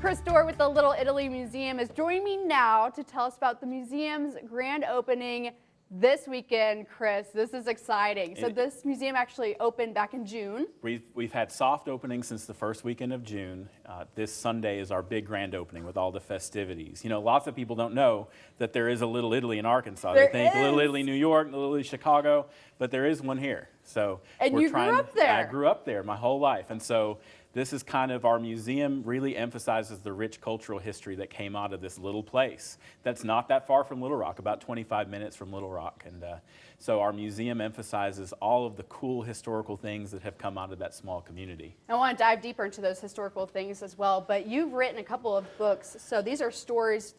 Chris Dorr with the Little Italy Museum is joining me now to tell us about the museum's grand opening this weekend. Chris, this is exciting. So this museum actually opened back in June. We've had soft openings since the first weekend of June. This Sunday is our big grand opening with all the festivities. You know, lots of people don't know that there is a Little Italy in Arkansas. They think Little Italy New York, Little Italy Chicago, but there is one here. So and you grew up there. I grew up there my whole life, and so this is kind of our museum really emphasizes the rich cultural history that came out of this little place that's not that far from Little Rock, about 25 minutes from Little Rock. And so our museum emphasizes all of the cool historical things that have come out of that small community. I want to dive deeper into those historical things as well, but you've written a couple of books. So these are stories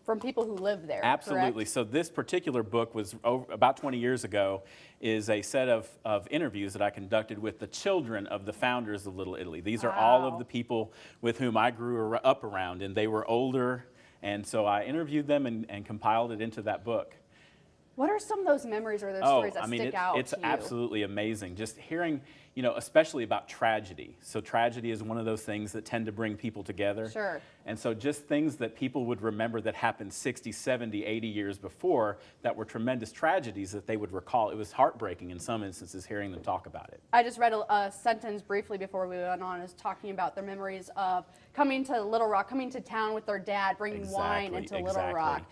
from people who live there. Absolutely. Correct? So this particular book was about 20 years ago, is a set of interviews that I conducted with the children of the founders of Little Italy. These are all of the people with whom I grew up around, and they were older, and so I interviewed them and compiled it into that book. What are some of those memories or those stories that stick out to you? It's absolutely amazing. Just hearing, you know, especially about tragedy. So tragedy is one of those things that tend to bring people together. Sure. And so just things that people would remember that happened 60, 70, 80 years before that were tremendous tragedies that they would recall. It was heartbreaking in some instances hearing them talk about it. I just read a sentence briefly before we went on, is talking about their memories of coming to Little Rock, coming to town with their dad, bringing wine into Little Rock.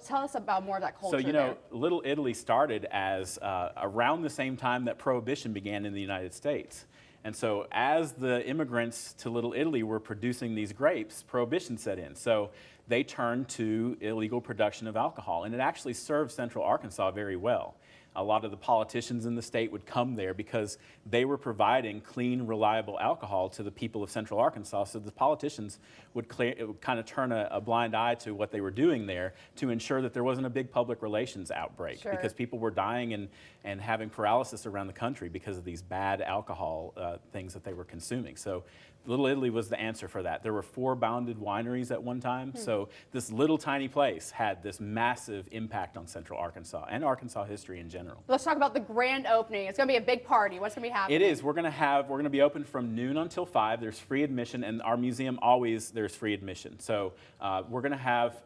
Tell us about more of that culture. So, you know, Little Italy started as around the same time that Prohibition began in the United States. And so as the immigrants to Little Italy were producing these grapes, Prohibition set in. So they turned to illegal production of alcohol, and it actually served Central Arkansas very well. A lot of the politicians in the state would come there because they were providing clean, reliable alcohol to the people of Central Arkansas. So the politicians would kind of turn a blind eye to what they were doing there to ensure that there wasn't a big public relations outbreak. Sure. Because people were dying and having paralysis around the country because of these bad alcohol things that they were consuming. So Little Italy was the answer for that. There were 4 bounded wineries at one time. So this little tiny place had this massive impact on Central Arkansas and Arkansas history in general. Let's talk about the grand opening. It's going to be a big party. What's going to be happening? It is. We're going to be open from noon until 5. There's free admission, and our museum there's free admission. So we're going to have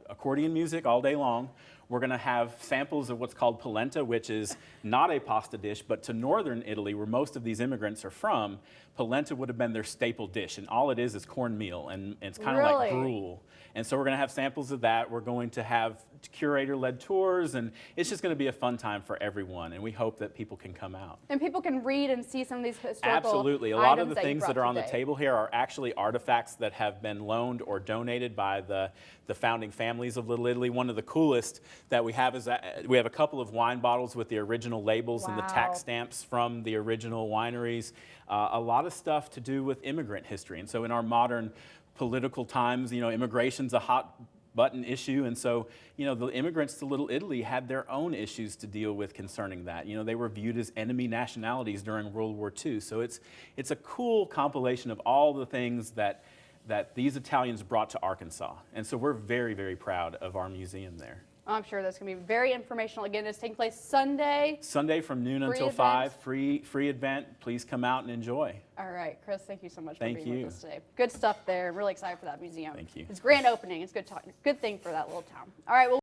accordion music all day long. We're going to have samples of what's called polenta, which is not a pasta dish, but to northern Italy, where most of these immigrants are from, polenta would have been their staple dish, and all it is cornmeal, and it's kind of like gruel. And so we're going to have samples of that. We're going to have curator-led tours, and it's just going to be a fun time for everyone, and we hope that people can come out. And people can read and see some of these historical Absolutely. A lot of the things that are on today. the table here are actually artifacts that have been loaned or donated by the founding families of Little Italy. One of the coolest that we have is that we have a couple of wine bottles with the original labels and the tax stamps from the original wineries. A lot of stuff to do with immigrant history. And so in our modern political times, you know, immigration's a hot button issue, and so, you know, the immigrants to Little Italy had their own issues to deal with concerning that. You know, they were viewed as enemy nationalities during World War II. So it's a cool compilation of all the things that these Italians brought to Arkansas. And so we're very, very proud of our museum there. I'm sure that's going to be very informational. Again, it's taking place Sunday. Sunday from noon until 5, free event. Please come out and enjoy. All right, Chris, thank you so much for being with us today. Good stuff there. I'm really excited for that museum. Thank you. It's grand opening. It's good thing for that little town. All right, well.